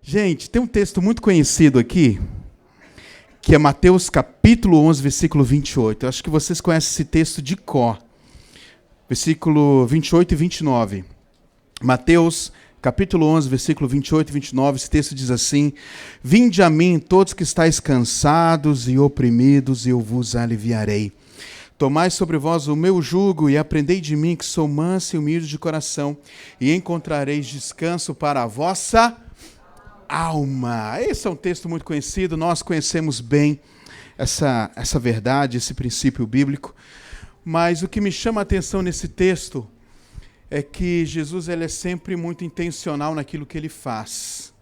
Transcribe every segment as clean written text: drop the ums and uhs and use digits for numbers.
Gente, tem um texto muito conhecido aqui, que é Mateus capítulo 11, versículo 28. Eu acho que vocês conhecem esse texto de cor. Versículo 28 e 29. Mateus capítulo 11, versículo 28 e 29, esse texto diz assim: Vinde a mim, todos que estáis cansados e oprimidos, e eu vos aliviarei. Tomai sobre vós o meu jugo e aprendei de mim, que sou manso e humilde de coração, e encontrareis descanso para a vossa alma. Esse é um texto muito conhecido, nós conhecemos bem essa verdade, esse princípio bíblico, mas o que me chama a atenção nesse texto é que Jesus ele é sempre muito intencional naquilo que ele faz.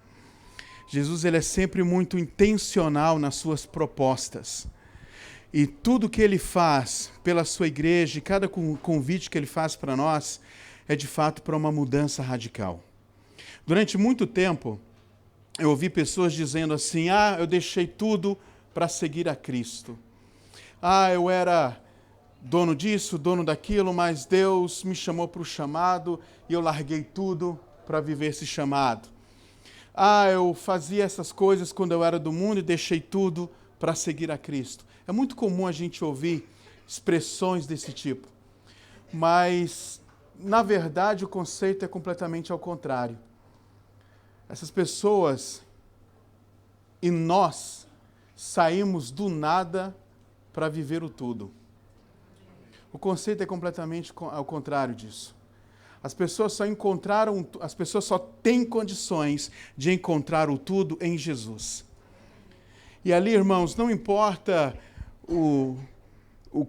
Jesus ele é sempre muito intencional nas suas propostas. E tudo que ele faz pela sua igreja, e cada convite que ele faz para nós, é de fato para uma mudança radical. Durante muito tempo, eu ouvi pessoas dizendo assim: eu deixei tudo para seguir a Cristo. Eu era dono disso, dono daquilo, mas Deus me chamou para o chamado e eu larguei tudo para viver esse chamado. Eu fazia essas coisas quando eu era do mundo e deixei tudo para seguir a Cristo. É muito comum a gente ouvir expressões desse tipo, mas, na verdade, o conceito é completamente ao contrário. Essas pessoas e nós saímos do nada para viver o tudo. O conceito é completamente ao contrário disso. As pessoas só têm condições de encontrar o tudo em Jesus. E ali, irmãos, não importa o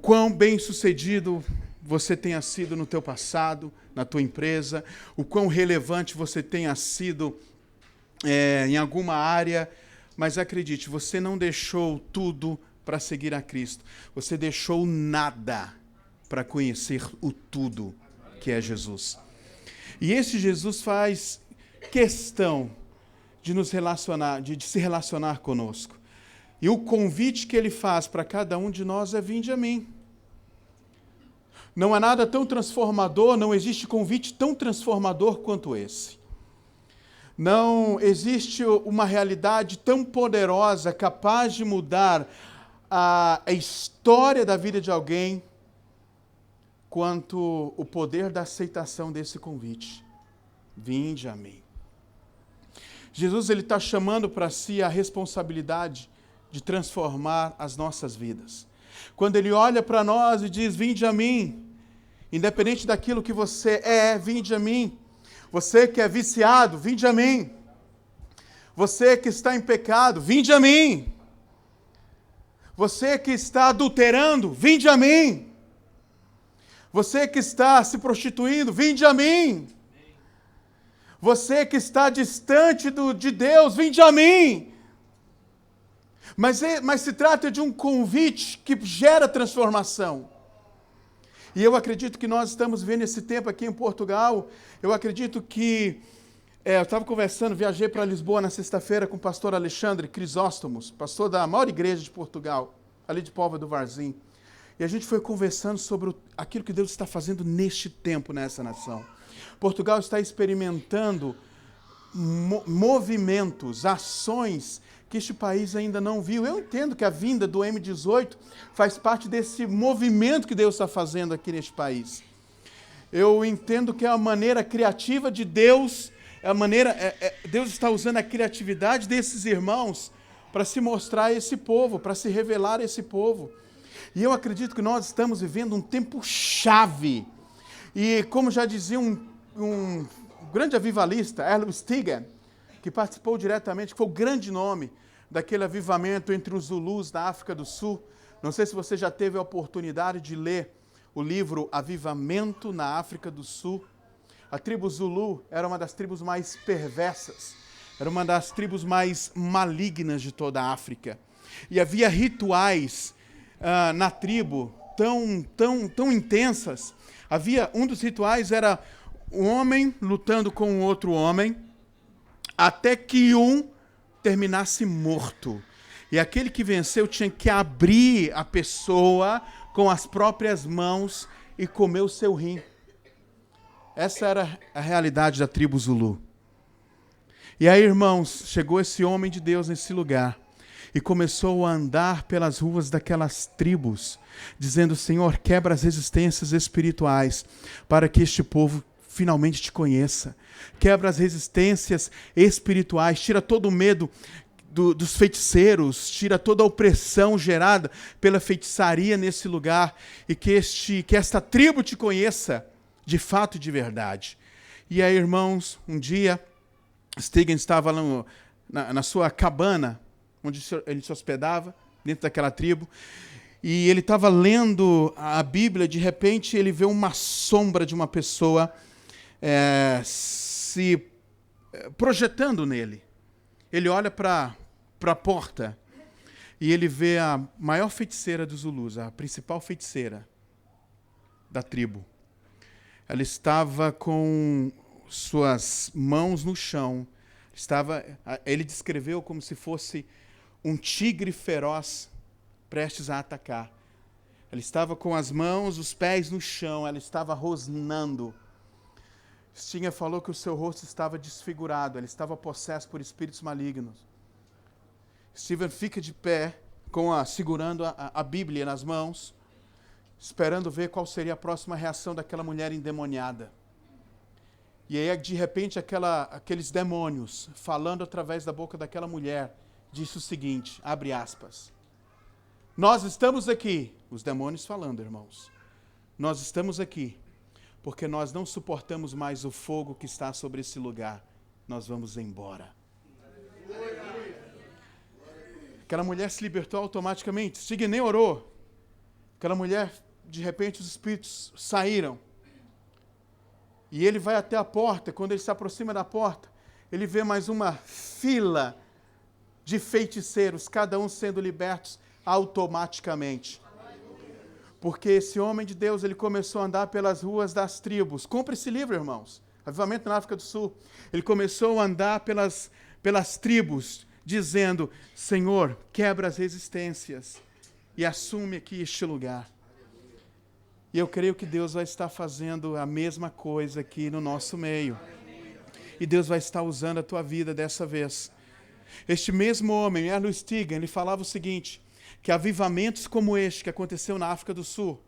quão bem-sucedido você tenha sido no teu passado, na tua empresa, o quão relevante você tenha sido em alguma área, mas acredite, você não deixou tudo para seguir a Cristo. Você deixou nada para conhecer o tudo que é Jesus. E esse Jesus faz questão de nos relacionar, de se relacionar conosco. E o convite que ele faz para cada um de nós é: vinde a mim. Não há nada tão transformador, não existe convite tão transformador quanto esse. Não existe uma realidade tão poderosa, capaz de mudar a história da vida de alguém, quanto o poder da aceitação desse convite. Vinde a mim. Jesus ele está chamando para si a responsabilidade de transformar as nossas vidas. Quando ele olha para nós e diz: vinde a mim, independente daquilo que você vinde a mim. Você que é viciado, vinde a mim. Você que está em pecado, vinde a mim. Você que está adulterando, vinde a mim. Você que está se prostituindo, vinde a mim. Você que está distante de Deus, vinde a mim. Mas se trata de um convite que gera transformação. E eu acredito que nós estamos vivendo esse tempo aqui em Portugal. Eu acredito que... eu estava conversando, viajei para Lisboa na sexta-feira com o pastor Alexandre Crisóstomos, pastor da maior igreja de Portugal, ali de Póvoa do Varzim. E a gente foi conversando sobre aquilo que Deus está fazendo neste tempo, nessa nação. Portugal está experimentando movimentos, ações que este país ainda não viu. Eu entendo que a vinda do M18 faz parte desse movimento que Deus está fazendo aqui neste país. Eu entendo que é a maneira criativa de Deus, Deus está usando a criatividade desses irmãos para se mostrar a esse povo, para se revelar a esse povo. E eu acredito que nós estamos vivendo um tempo chave. E como já dizia um grande avivalista, Erlo Stigen, que participou diretamente, que foi o grande nome daquele avivamento entre os Zulus da África do Sul. Não sei se você já teve a oportunidade de ler o livro Avivamento na África do Sul. A tribo Zulu era uma das tribos mais perversas, era uma das tribos mais malignas de toda a África. E havia rituais na tribo tão intensas. Um dos rituais era um homem lutando com um outro homem, até que um terminasse morto. E aquele que venceu tinha que abrir a pessoa com as próprias mãos e comer o seu rim. Essa era a realidade da tribo Zulu. E aí, irmãos, chegou esse homem de Deus nesse lugar e começou a andar pelas ruas daquelas tribos, dizendo: Senhor, quebra as resistências espirituais para que este povo finalmente te conheça. Quebra as resistências espirituais, tira todo o medo dos feiticeiros, tira toda a opressão gerada pela feitiçaria nesse lugar e que esta tribo te conheça de fato e de verdade. E aí, irmãos, um dia Stigand estava lá na sua cabana, onde ele se hospedava, dentro daquela tribo, e ele estava lendo a Bíblia. De repente ele vê uma sombra de uma pessoa se projetando nele. Ele olha para a porta e ele vê a maior feiticeira dos Zulus, a principal feiticeira da tribo. Ela estava com suas mãos no chão. Ele descreveu como se fosse um tigre feroz prestes a atacar. Ela estava com as mãos, os pés no chão, ela estava rosnando. Stigand falou que o seu rosto estava desfigurado, ela estava possessa por espíritos malignos. Stephen fica de pé, segurando a Bíblia nas mãos, esperando ver qual seria a próxima reação daquela mulher endemoniada. E aí, de repente, aqueles demônios, falando através da boca daquela mulher, disse o seguinte, abre aspas: nós estamos aqui, os demônios falando, irmãos, nós estamos aqui porque nós não suportamos mais o fogo que está sobre esse lugar, nós vamos embora. Aquela mulher se libertou automaticamente, Stigand nem orou. Aquela mulher, de repente, os espíritos saíram. E ele vai até a porta. Quando ele se aproxima da porta, ele vê mais uma fila de feiticeiros, cada um sendo libertos automaticamente. Porque esse homem de Deus, ele começou a andar pelas ruas das tribos. Compre esse livro, irmãos. Avivamento na África do Sul. Ele começou a andar pelas tribos, dizendo: Senhor, quebra as resistências e assume aqui este lugar. E eu creio que Deus vai estar fazendo a mesma coisa aqui no nosso meio. E Deus vai estar usando a tua vida dessa vez. Este mesmo homem, Erlo Stigand, ele falava o seguinte, que avivamentos como este que aconteceu na África do Sul,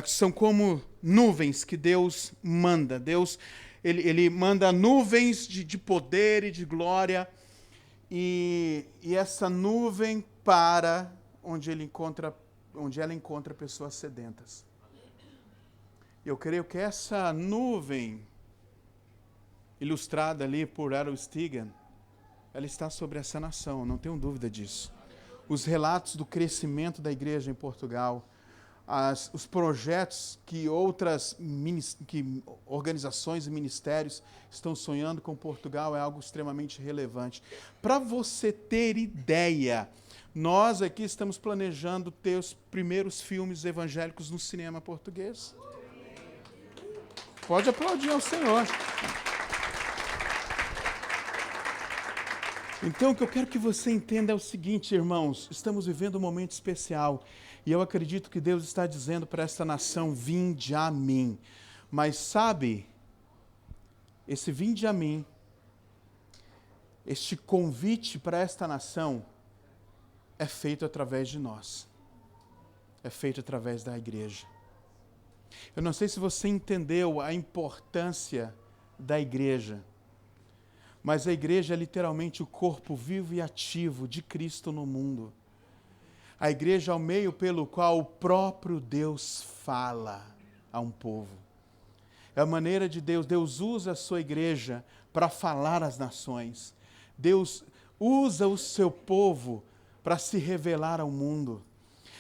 são como nuvens que Deus manda. Deus, ele manda nuvens de poder e de glória, e essa nuvem para onde ela encontra pessoas sedentas. Eu creio que essa nuvem, ilustrada ali por Erlo Stigand, ela está sobre essa nação, não tenho dúvida disso. Os relatos do crescimento da igreja em Portugal, os projetos que organizações e ministérios estão sonhando com Portugal é algo extremamente relevante. Para você ter ideia, nós aqui estamos planejando ter os primeiros filmes evangélicos no cinema português. Pode aplaudir ao Senhor. Então, o que eu quero que você entenda é o seguinte, irmãos, estamos vivendo um momento especial e eu acredito que Deus está dizendo para esta nação: vinde a mim. Mas sabe, esse vinde a mim, este convite para esta nação é feito através de nós, é feito através da igreja. Eu não sei se você entendeu a importância da igreja, mas a igreja é literalmente o corpo vivo e ativo de Cristo no mundo. A igreja é o meio pelo qual o próprio Deus fala a um povo. É a maneira de Deus. Deus usa a sua igreja para falar às nações. Deus usa o seu povo para se revelar ao mundo.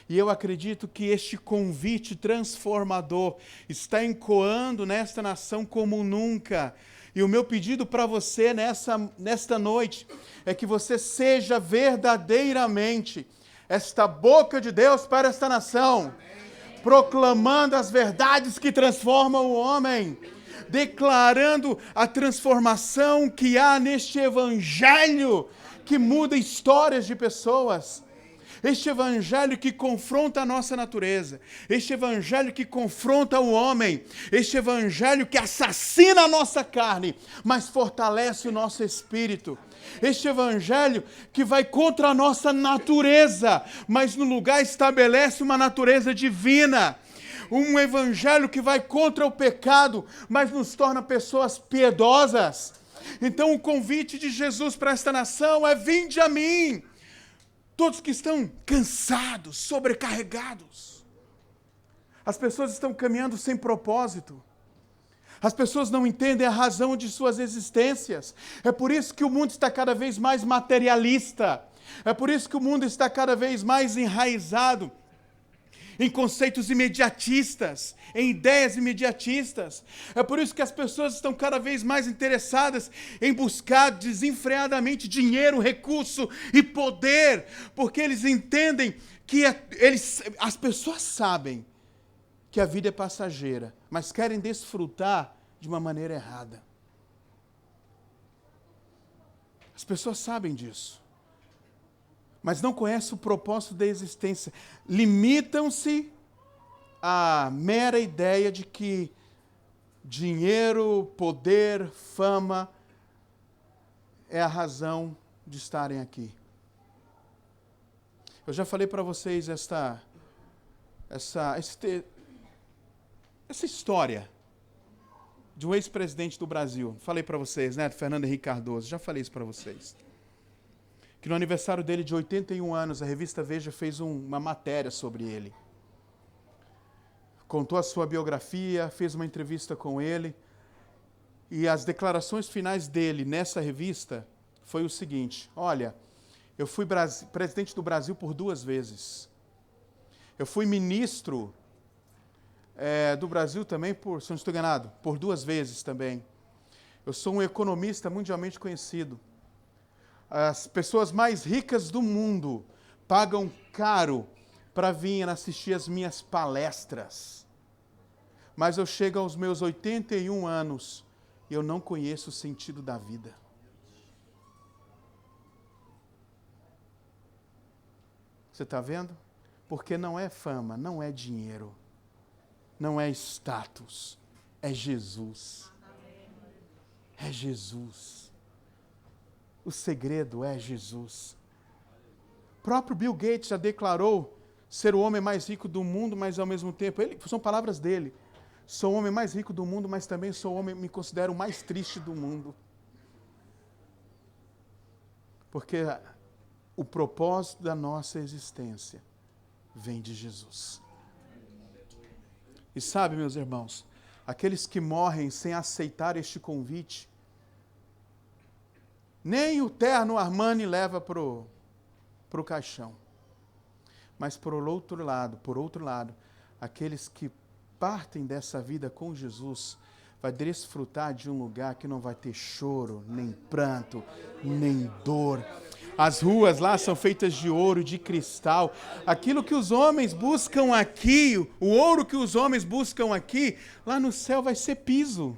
E eu acredito que este convite transformador está ecoando nesta nação como nunca. E o meu pedido para você nesta noite é que você seja verdadeiramente esta boca de Deus para esta nação, proclamando as verdades que transformam o homem, declarando a transformação que há neste evangelho que muda histórias de pessoas. Este evangelho que confronta a nossa natureza, este evangelho que confronta o homem, este evangelho que assassina a nossa carne, mas fortalece o nosso espírito. Este evangelho que vai contra a nossa natureza, mas no lugar estabelece uma natureza divina. Um evangelho que vai contra o pecado, mas nos torna pessoas piedosas. Então o convite de Jesus para esta nação é: vinde a mim. Todos que estão cansados, sobrecarregados. As pessoas estão caminhando sem propósito. As pessoas não entendem a razão de suas existências. É por isso que o mundo está cada vez mais materialista. É por isso que o mundo está cada vez mais enraizado em conceitos imediatistas, em ideias imediatistas. É por isso que as pessoas estão cada vez mais interessadas em buscar desenfreadamente dinheiro, recurso e poder, porque eles entendem que as pessoas sabem que a vida é passageira, mas querem desfrutar de uma maneira errada. As pessoas sabem disso, mas não conhecem o propósito da existência. Limitam-se à mera ideia de que dinheiro, poder, fama é a razão de estarem aqui. Eu já falei para vocês essa história de um ex-presidente do Brasil. Falei para vocês, né? Fernando Henrique Cardoso. Já falei isso para vocês. Que no aniversário dele de 81 anos, a revista Veja fez uma matéria sobre ele. Contou a sua biografia, fez uma entrevista com ele. E as declarações finais dele nessa revista foi o seguinte: olha, eu fui presidente do Brasil por 2 vezes. Eu fui ministro do Brasil também, se não estou enganado, por 2 vezes também. Eu sou um economista mundialmente conhecido. As pessoas mais ricas do mundo pagam caro para vir assistir as minhas palestras. Mas eu chego aos meus 81 anos e eu não conheço o sentido da vida. Você está vendo? Porque não é fama, não é dinheiro, não é status, é Jesus. É Jesus. O segredo é Jesus. O próprio Bill Gates já declarou ser o homem mais rico do mundo, mas ao mesmo tempo, são palavras dele: sou o homem mais rico do mundo, mas também sou o homem, me considero o mais triste do mundo. Porque o propósito da nossa existência vem de Jesus. E sabe, meus irmãos, aqueles que morrem sem aceitar este convite, nem o terno Armani leva para o caixão. Mas por outro lado, aqueles que partem dessa vida com Jesus, vai desfrutar de um lugar que não vai ter choro, nem pranto, nem dor. As ruas lá são feitas de ouro, de cristal. Aquilo que os homens buscam aqui, o ouro que os homens buscam aqui, lá no céu vai ser piso.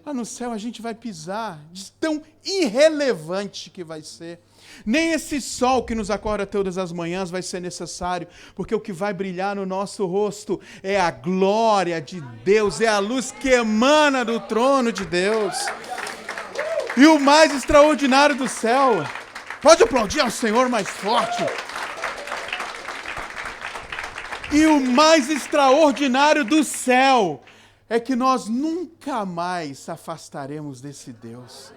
Lá no céu a gente vai pisar, de tão irrelevante que vai ser. Nem esse sol que nos acorda todas as manhãs vai ser necessário, porque o que vai brilhar no nosso rosto é a glória de Deus, é a luz que emana do trono de Deus. E o mais extraordinário do céu, pode aplaudir ao Senhor mais forte. E o mais extraordinário do céu é que nós nunca mais se afastaremos desse Deus.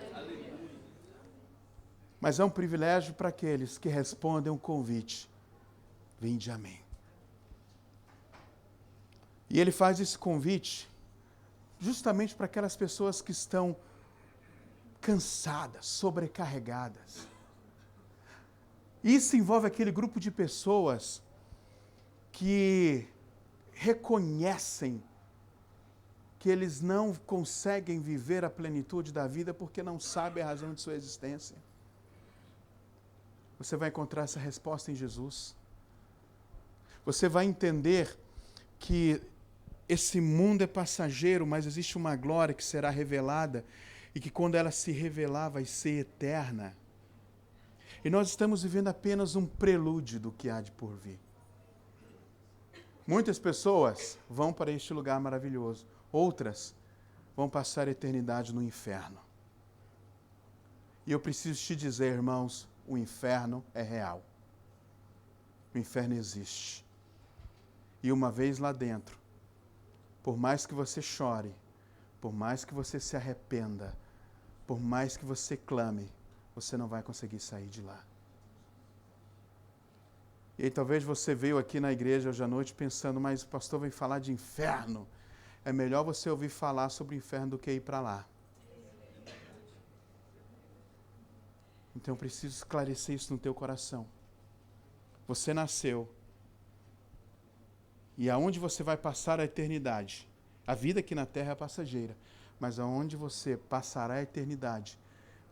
Mas é um privilégio para aqueles que respondem um convite: vinde a mim. E ele faz esse convite justamente para aquelas pessoas que estão cansadas, sobrecarregadas. Isso envolve aquele grupo de pessoas que reconhecem que eles não conseguem viver a plenitude da vida porque não sabem a razão de sua existência. Você vai encontrar essa resposta em Jesus. Você vai entender que esse mundo é passageiro, mas existe uma glória que será revelada e que quando ela se revelar vai ser eterna. E nós estamos vivendo apenas um prelúdio do que há de por vir. Muitas pessoas vão para este lugar maravilhoso. Outras vão passar a eternidade no inferno. E eu preciso te dizer, irmãos, o inferno é real. O inferno existe. E uma vez lá dentro, por mais que você chore, por mais que você se arrependa, por mais que você clame, você não vai conseguir sair de lá. E aí talvez você veio aqui na igreja hoje à noite pensando, mas o pastor vem falar de inferno. É melhor você ouvir falar sobre o inferno do que ir para lá. Então eu preciso esclarecer isso no teu coração. Você nasceu. E aonde você vai passar a eternidade? A vida aqui na terra é passageira. Mas aonde você passará a eternidade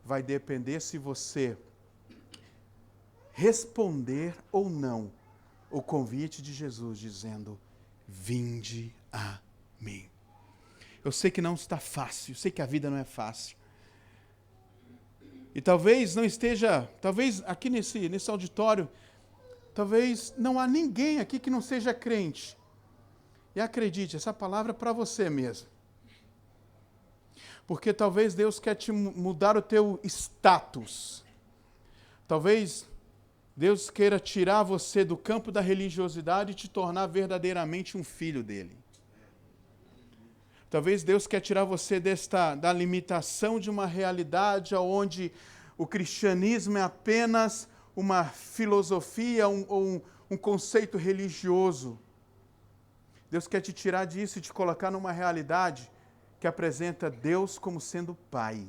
vai depender se você responder ou não o convite de Jesus dizendo, vinde a mim. Eu sei que não está fácil, eu sei que a vida não é fácil. E talvez não esteja, talvez aqui nesse auditório, talvez não há ninguém aqui que não seja crente. E acredite, essa palavra é para você mesmo. Porque talvez Deus quer te mudar o teu status. Talvez Deus queira tirar você do campo da religiosidade e te tornar verdadeiramente um filho dele. Talvez Deus quer tirar você da limitação de uma realidade onde o cristianismo é apenas uma filosofia ou um conceito religioso. Deus quer te tirar disso e te colocar numa realidade que apresenta Deus como sendo Pai.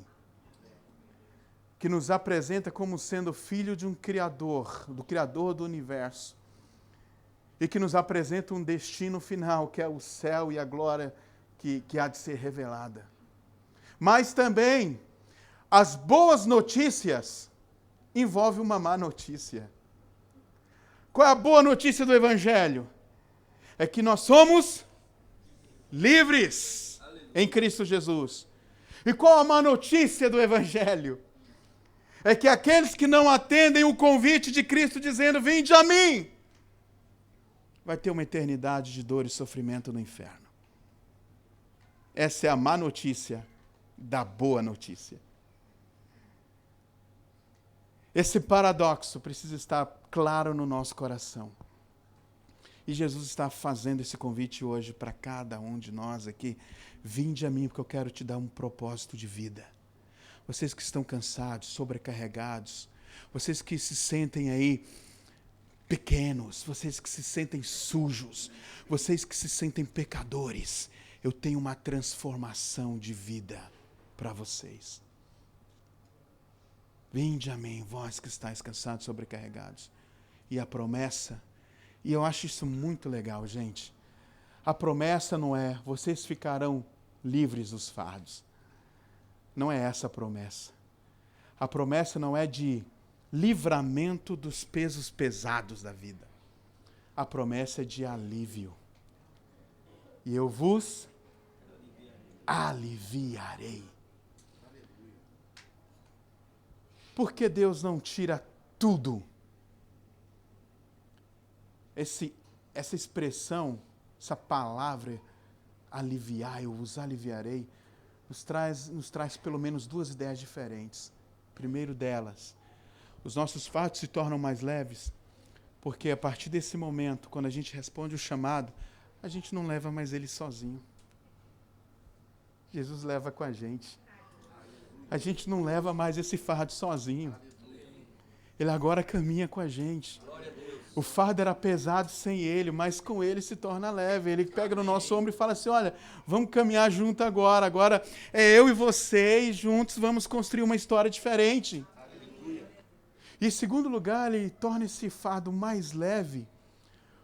Que nos apresenta como sendo filho de um Criador, do Criador do universo. E que nos apresenta um destino final, que é o céu e a glória que há de ser revelada. Mas também, as boas notícias envolvem uma má notícia. Qual é a boa notícia do Evangelho? É que nós somos livres em Cristo Jesus. E qual a má notícia do Evangelho? É que aqueles que não atendem o convite de Cristo dizendo, vinde a mim, vai ter uma eternidade de dor e sofrimento no inferno. Essa é a má notícia da boa notícia. Esse paradoxo precisa estar claro no nosso coração. E Jesus está fazendo esse convite hoje para cada um de nós aqui. Vinde a mim, porque eu quero te dar um propósito de vida. Vocês que estão cansados, sobrecarregados, vocês que se sentem aí pequenos, vocês que se sentem sujos, vocês que se sentem pecadores, eu tenho uma transformação de vida para vocês. Vinde a mim, vós que estáis cansados, sobrecarregados. E a promessa, e eu acho isso muito legal, gente. A promessa não é, vocês ficarão livres dos fardos. Não é essa a promessa. A promessa não é de livramento dos pesos pesados da vida. A promessa é de alívio. E eu vos aliviarei. Por que Deus não tira tudo? Essa expressão, essa palavra, aliviar, eu vos aliviarei, nos traz pelo menos duas ideias diferentes. Primeiro delas, os nossos fardos se tornam mais leves, porque a partir desse momento, quando a gente responde o chamado, a gente não leva mais ele sozinho. Jesus leva com a gente. A gente não leva mais esse fardo sozinho. Ele agora caminha com a gente. O fardo era pesado sem ele, mas com ele se torna leve. Ele pega no nosso ombro e fala assim, olha, vamos caminhar junto agora. Agora é eu e você e juntos vamos construir uma história diferente. E em segundo lugar, ele torna esse fardo mais leve,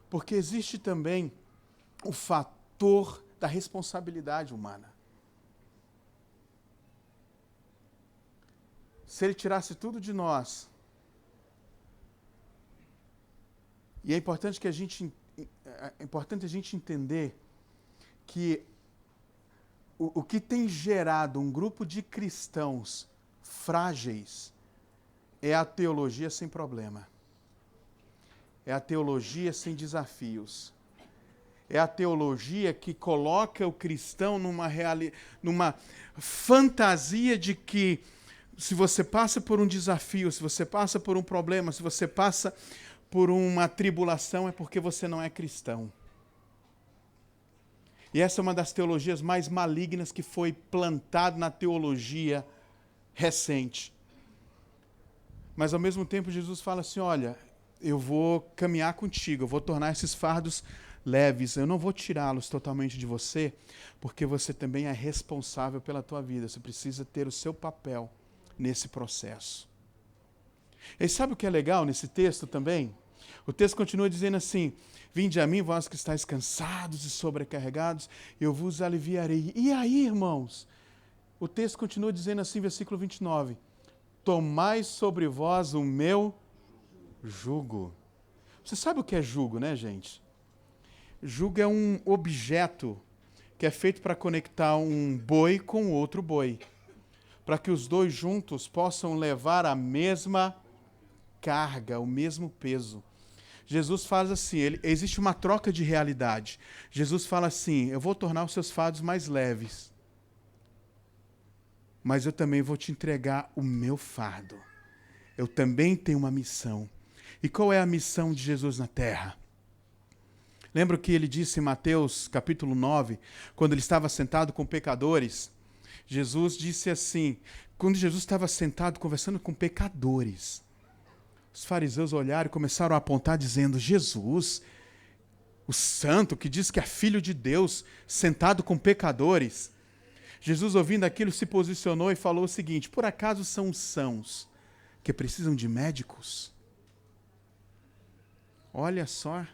porque existe também o fator da responsabilidade humana. Se ele tirasse tudo de nós, e é importante a gente entender que o que tem gerado um grupo de cristãos frágeis é a teologia sem problema. É a teologia sem desafios. É a teologia que coloca o cristão numa fantasia de que se você passa por um desafio, se você passa por um problema, se você passa por uma tribulação, é porque você não é cristão. E essa é uma das teologias mais malignas que foi plantada na teologia recente. Mas ao mesmo tempo Jesus fala assim, olha, eu vou caminhar contigo, eu vou tornar esses fardos leves, eu não vou tirá-los totalmente de você, porque você também é responsável pela tua vida, você precisa ter o seu papel nesse processo. E sabe o que é legal nesse texto também? O texto continua dizendo assim, vinde a mim, vós que estáis cansados e sobrecarregados, eu vos aliviarei. E aí, irmãos? O texto continua dizendo assim, versículo 29, tomai sobre vós o meu jugo. Você sabe o que é jugo, né, gente? Jugo é um objeto que é feito para conectar um boi com outro boi, para que os dois juntos possam levar a mesma carga, o mesmo peso. Jesus faz assim, existe uma troca de realidade. Jesus fala assim, eu vou tornar os seus fardos mais leves, mas eu também vou te entregar o meu fardo. Eu também tenho uma missão. E qual é a missão de Jesus na terra? Lembra o que ele disse em Mateus capítulo 9, quando ele estava sentado com pecadores? Jesus disse assim, quando Jesus estava sentado conversando com pecadores, os fariseus olharam e começaram a apontar dizendo, Jesus, o santo que diz que é filho de Deus, sentado com pecadores. Jesus, ouvindo aquilo, se posicionou e falou o seguinte, por acaso são os sãos que precisam de médicos? Olha só o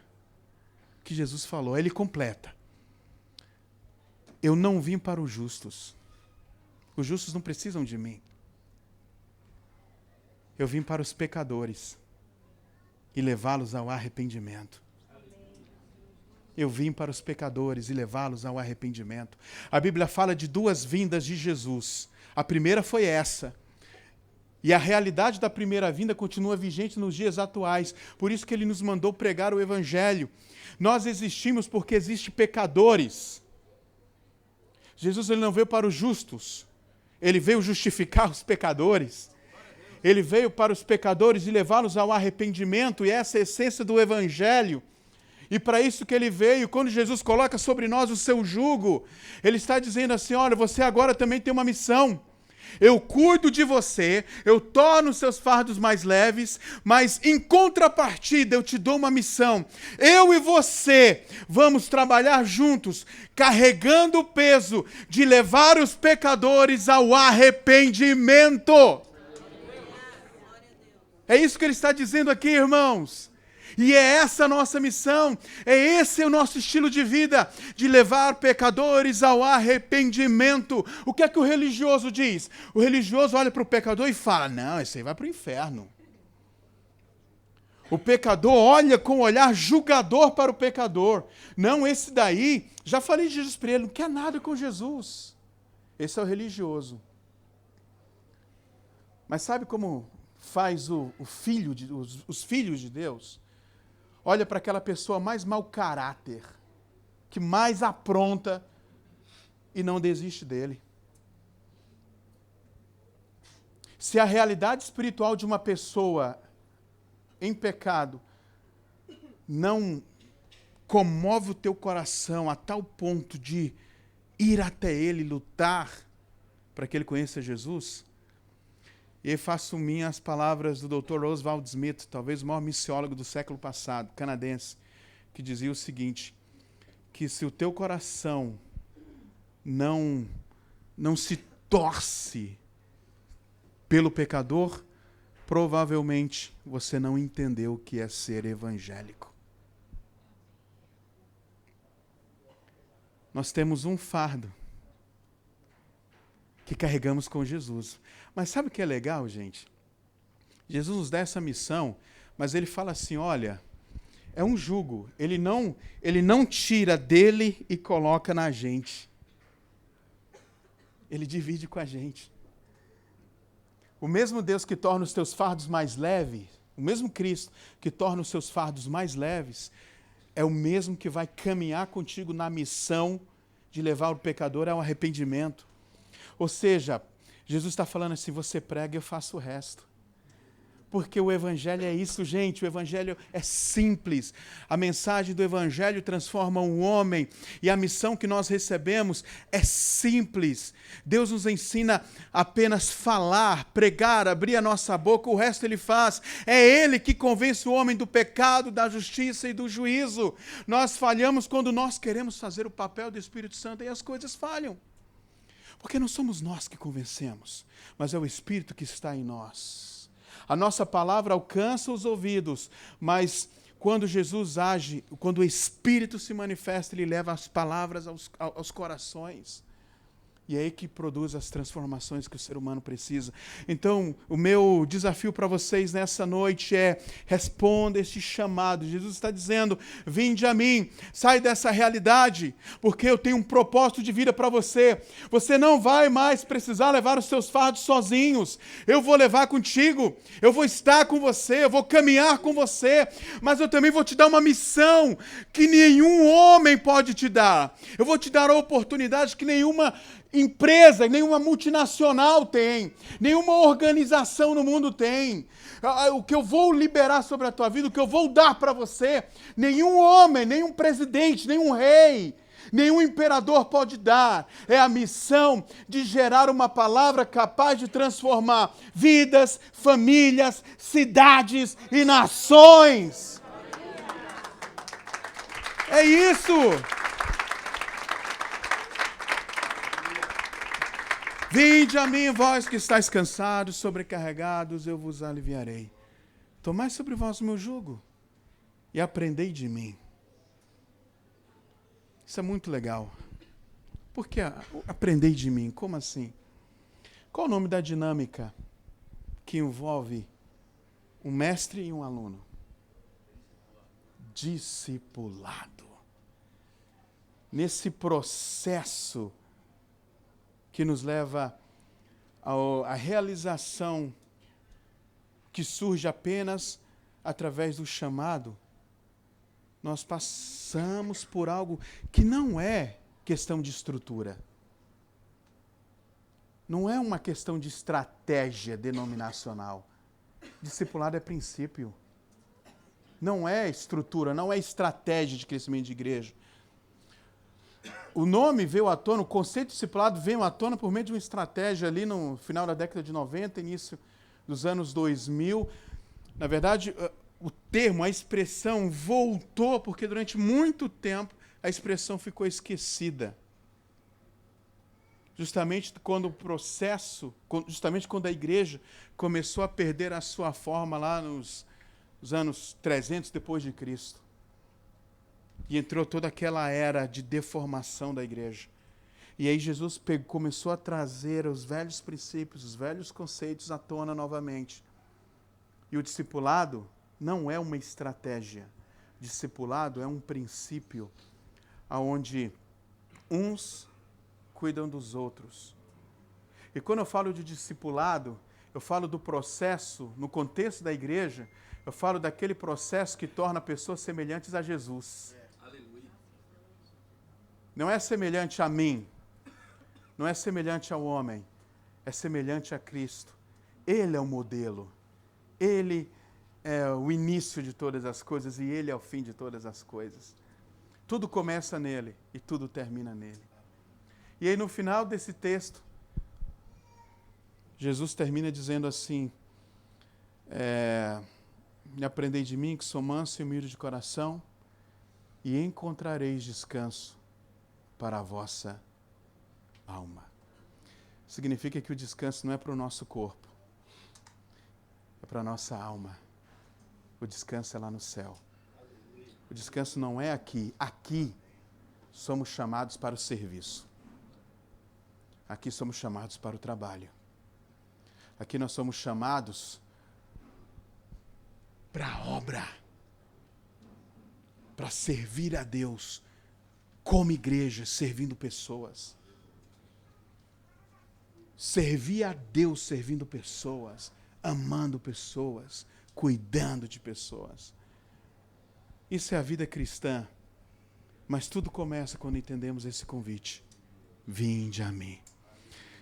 que Jesus falou, ele completa. Eu não vim para os justos não precisam de mim. Eu vim para os pecadores e levá-los ao arrependimento. Eu vim para os pecadores e levá-los ao arrependimento. A Bíblia fala de duas vindas de Jesus. A primeira foi essa. E a realidade da primeira vinda continua vigente nos dias atuais. Por isso que ele nos mandou pregar o Evangelho. Nós existimos porque existem pecadores. Jesus ele não veio para os justos. Ele veio justificar os pecadores. Ele veio para os pecadores e levá-los ao arrependimento. E essa é a essência do Evangelho. E para isso que ele veio, quando Jesus coloca sobre nós o seu jugo, ele está dizendo assim, olha, você agora também tem uma missão. Eu cuido de você, eu torno os seus fardos mais leves, mas em contrapartida eu te dou uma missão. Eu e você vamos trabalhar juntos, carregando o peso de levar os pecadores ao arrependimento. É isso que ele está dizendo aqui, irmãos. E é essa a nossa missão, é esse o nosso estilo de vida, de levar pecadores ao arrependimento. O que é que o religioso diz? O religioso olha para o pecador e fala, não, esse aí vai para o inferno. O pecador olha com um olhar julgador para o pecador. Não, esse daí, já falei de Jesus para ele, não quer nada com Jesus. Esse é o religioso. Mas sabe como faz os filhos de Deus? Olha para aquela pessoa mais mau caráter, que mais apronta e não desiste dele. Se a realidade espiritual de uma pessoa em pecado não comove o teu coração a tal ponto de ir até ele, lutar para que ele conheça Jesus, e aí faço minhas as palavras do Dr. Oswald Smith, talvez o maior missiólogo do século passado, canadense, que dizia o seguinte, que se o teu coração não se torce pelo pecador, provavelmente você não entendeu o que é ser evangélico. Nós temos um fardo que carregamos com Jesus. Mas sabe o que é legal, gente? Jesus nos dá essa missão, mas ele fala assim, olha, é um jugo. Ele não tira dele e coloca na gente. Ele divide com a gente. O mesmo Deus que torna os teus fardos mais leves, o mesmo Cristo que torna os seus fardos mais leves, é o mesmo que vai caminhar contigo na missão de levar o pecador ao arrependimento. Ou seja, Jesus está falando assim, você prega, eu faço o resto. Porque o Evangelho é isso, gente. O Evangelho é simples. A mensagem do Evangelho transforma um homem. E a missão que nós recebemos é simples. Deus nos ensina apenas falar, pregar, abrir a nossa boca. O resto Ele faz. É Ele que convence o homem do pecado, da justiça e do juízo. Nós falhamos quando nós queremos fazer o papel do Espírito Santo e as coisas falham. Porque não somos nós que convencemos, mas é o Espírito que está em nós. A nossa palavra alcança os ouvidos, mas quando Jesus age, quando o Espírito se manifesta, Ele leva as palavras aos corações. E é aí que produz as transformações que o ser humano precisa. Então, o meu desafio para vocês nessa noite é: responda este chamado. Jesus está dizendo, vinde a mim, sai dessa realidade, porque eu tenho um propósito de vida para você. Você não vai mais precisar levar os seus fardos sozinhos. Eu vou levar contigo, eu vou estar com você, eu vou caminhar com você, mas eu também vou te dar uma missão que nenhum homem pode te dar. Eu vou te dar a oportunidade que nenhuma empresa, nenhuma multinacional tem, nenhuma organização no mundo tem. O que eu vou liberar sobre a tua vida, o que eu vou dar para você, nenhum homem, nenhum presidente, nenhum rei, nenhum imperador pode dar. É a missão de gerar uma palavra capaz de transformar vidas, famílias, cidades e nações. É isso. Vinde a mim, vós que estáis cansados, sobrecarregados, eu vos aliviarei. Tomai sobre vós o meu jugo e aprendei de mim. Isso é muito legal. Por que aprendei de mim? Como assim? Qual o nome da dinâmica que envolve um mestre e um aluno? Discipulado. Nesse processo que nos leva à realização que surge apenas através do chamado, nós passamos por algo que não é questão de estrutura. Não é uma questão de estratégia denominacional. Discipulado é princípio. Não é estrutura, não é estratégia de crescimento de igreja. O nome veio à tona, o conceito de discipulado veio à tona por meio de uma estratégia ali no final da década de 90, início dos anos 2000. Na verdade, o termo, a expressão voltou porque durante muito tempo a expressão ficou esquecida. Justamente quando o processo, justamente quando a igreja começou a perder a sua forma lá nos anos 300 depois de Cristo. E entrou toda aquela era de deformação da igreja. E aí Jesus começou a trazer os velhos princípios, os velhos conceitos à tona novamente. E o discipulado não é uma estratégia. Discipulado é um princípio onde uns cuidam dos outros. E quando eu falo de discipulado, eu falo do processo, no contexto da igreja, eu falo daquele processo que torna pessoas semelhantes a Jesus. Não é semelhante a mim, não é semelhante ao homem, é semelhante a Cristo. Ele é o modelo, Ele é o início de todas as coisas e Ele é o fim de todas as coisas. Tudo começa nele e tudo termina nele. E aí no final desse texto, Jesus termina dizendo assim, aprendei de mim que sou manso e humilde de coração e encontrareis descanso para a vossa alma. Significa que o descanso não é para o nosso corpo, é para a nossa alma. O descanso é lá no céu. O descanso não é aqui. Aqui somos chamados para o serviço. Aqui somos chamados para o trabalho. Aqui nós somos chamados para a obra, para servir a Deus como igreja, servindo pessoas. servir a Deus servindo pessoas, amando pessoas, cuidando de pessoas. Isso é a vida cristã. Mas tudo começa quando entendemos esse convite. Vinde a mim.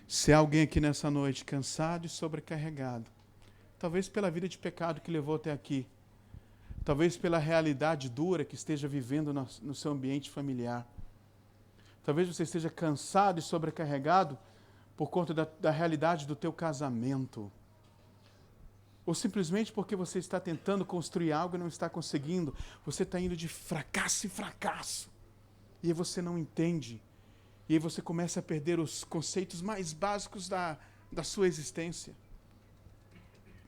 Se há alguém aqui nessa noite cansado e sobrecarregado, talvez pela vida de pecado que levou até aqui, talvez pela realidade dura que esteja vivendo no seu ambiente familiar, talvez você esteja cansado e sobrecarregado por conta da realidade do teu casamento, ou simplesmente porque você está tentando construir algo e não está conseguindo, você está indo de fracasso em fracasso, e aí você não entende, e aí você começa a perder os conceitos mais básicos da sua existência.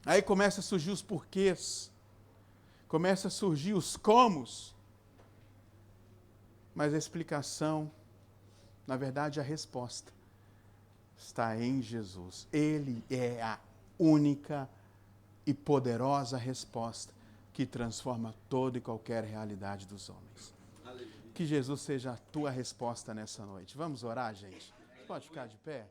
Aí começa a surgir os porquês, começa a surgir os comos, mas a explicação, na verdade a resposta, está em Jesus. Ele é a única e poderosa resposta que transforma toda e qualquer realidade dos homens. Aleluia. Que Jesus seja a tua resposta nessa noite. Vamos orar, gente? Pode ficar de pé?